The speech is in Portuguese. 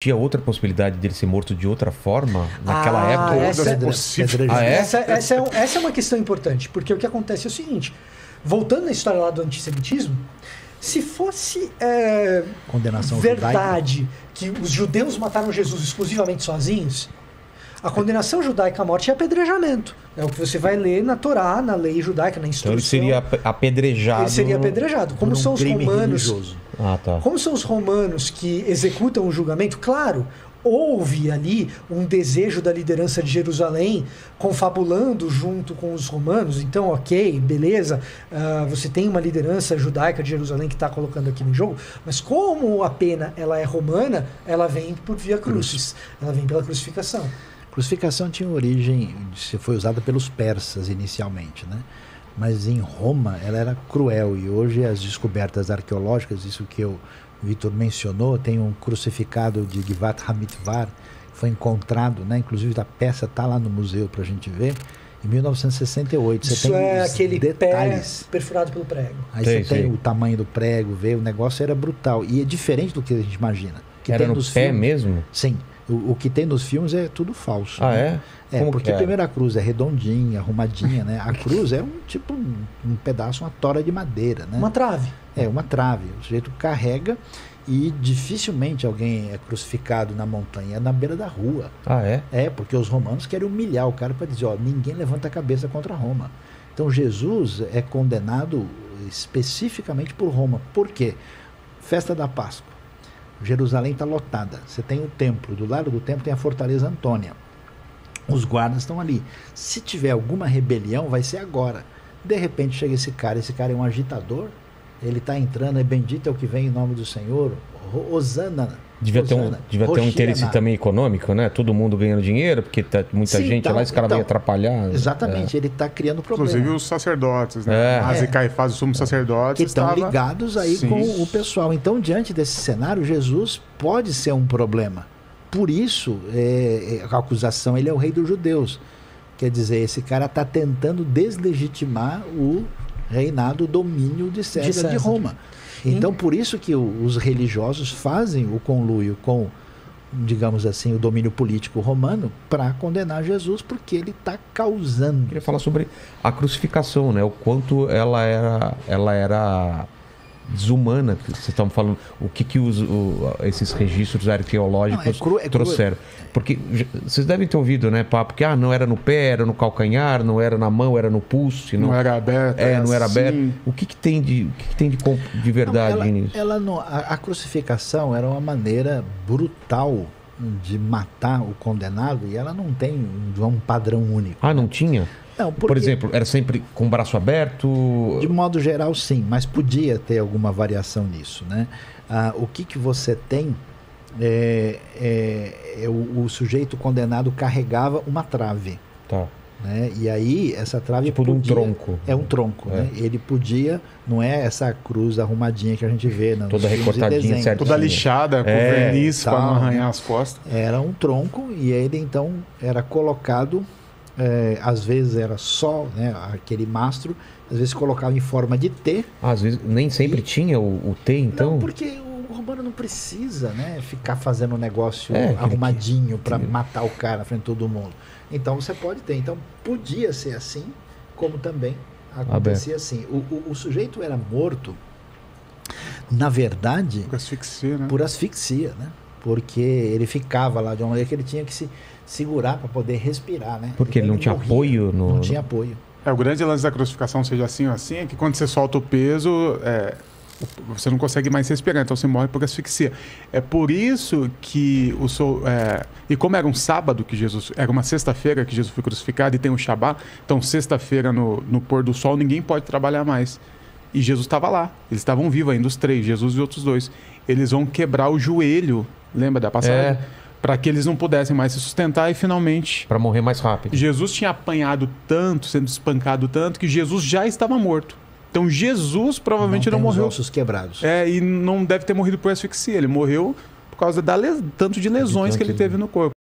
Tinha outra possibilidade dele ser morto de outra forma naquela época? Essa é uma questão importante, porque o que acontece é o seguinte, voltando à história lá do antissemitismo, se fosse verdade que os judeus mataram Jesus exclusivamente sozinhos, a condenação judaica à morte é apedrejamento. É o que você vai ler na Torá, na lei judaica, na instrução. Então ele seria apedrejado. Ele seria apedrejado. Como são os romanos? Religioso. Como são os romanos que executam o julgamento? Claro, houve ali um desejo da liderança de Jerusalém confabulando junto com os romanos. Então, ok, beleza, você tem uma liderança judaica de Jerusalém que está colocando aqui no jogo, mas como a pena ela é romana, ela vem por via crucis, ela vem pela crucificação. Crucificação tinha origem, foi usada pelos persas inicialmente, né? Mas em Roma ela era cruel, e hoje as descobertas arqueológicas, isso que o Vitor mencionou, tem um crucificado de Givat Hamitvar, foi encontrado, né? Inclusive a peça está lá no museu para a gente ver, em 1968. Isso você tem é aquele detalhes. pé perfurado pelo prego. Aí você tem o tamanho do prego, vê, o negócio era brutal, e é diferente do que a gente imagina. Que era tem no pé mesmo? Sim. O que tem nos filmes é tudo falso. Ah, né? Como porque primeiro a cruz é redondinha, arrumadinha, né? A cruz é um pedaço, uma tora de madeira, né? Uma trave. É, uma trave. O sujeito carrega e dificilmente alguém é crucificado na montanha, é na beira da rua. Ah, é? É, porque os romanos querem humilhar o cara para dizer, ó, ninguém levanta a cabeça contra Roma. Então Jesus é condenado especificamente por Roma. Por quê? Festa da Páscoa. Jerusalém está lotada. Você tem o templo, do lado do templo tem a Fortaleza Antônia. Os guardas estão ali. Se tiver alguma rebelião, vai ser agora. De repente chega esse cara é um agitador, ele está entrando, é bendito é o que vem em nome do Senhor, Hosana. Devia ter um interesse também econômico, né? Todo mundo ganhando dinheiro, porque tá muita gente lá, esse cara vai atrapalhar. Exatamente, ele está criando problema. Inclusive os sacerdotes, né? Anás e Caifás, os sumos sacerdotes. Que estão ligados aí com o pessoal. Então, diante desse cenário, Jesus pode ser um problema. Por isso, a acusação, ele é o rei dos judeus. Quer dizer, esse cara está tentando deslegitimar o reinado, o domínio de César de Roma. Então, por isso que os religiosos fazem o conluio com, digamos assim, o domínio político romano para condenar Jesus, porque ele está causando. Eu queria falar sobre a crucificação, né? O quanto ela era desumana, que vocês estavam falando, o que esses registros arqueológicos trouxeram. Porque vocês devem ter ouvido, né, papo, que não era no pé, era no calcanhar, não era na mão, era no pulso. Não era aberto. Não era aberto. O que tem de verdade nisso? A crucificação era uma maneira brutal de matar o condenado, e ela não tem um padrão único. Ah, não tinha? Não, por exemplo, era sempre com o braço aberto? De modo geral, sim, mas podia ter alguma variação nisso, né? O que você tem o sujeito condenado carregava uma trave. Tá. Né? E aí essa trave tipo podia, um tronco. É um tronco, né? Ele podia, não é essa cruz arrumadinha que a gente vê, não, toda recortadinha, certinha. Toda lixada, com verniz para não arranhar as costas. Era um tronco, e ele então era colocado, às vezes era só, né, aquele mastro, às vezes colocava em forma de T. Às vezes nem sempre tinha o T, então? Não, porque o romano não precisa, né, ficar fazendo um negócio arrumadinho para matar o cara na frente de todo mundo. Então você pode ter. Então podia ser assim, como também acontecia assim. O sujeito era morto, na verdade, por asfixia, né? Por asfixia, né? Porque ele ficava lá de uma maneira que ele tinha que se segurar para poder respirar, né? Porque ele não tinha apoio? Não tinha apoio. O grande lance da crucificação, seja assim ou assim, é que quando você solta o peso, você não consegue mais respirar, então você morre por asfixia. É por isso que e como era um sábado que Jesus, era uma sexta-feira que Jesus foi crucificado e tem o Shabá, então sexta-feira no pôr do sol ninguém pode trabalhar mais. E Jesus estava lá, eles estavam vivos ainda, os três, Jesus e outros dois. Eles vão quebrar o joelho, lembra da passagem? Para que eles não pudessem mais se sustentar e finalmente... Para morrer mais rápido. Jesus tinha apanhado tanto, sendo espancado tanto, que Jesus já estava morto. Então Jesus provavelmente não morreu. Os ossos quebrados. E não deve ter morrido por asfixia. Ele morreu por causa tanto de lesões que ele teve no corpo.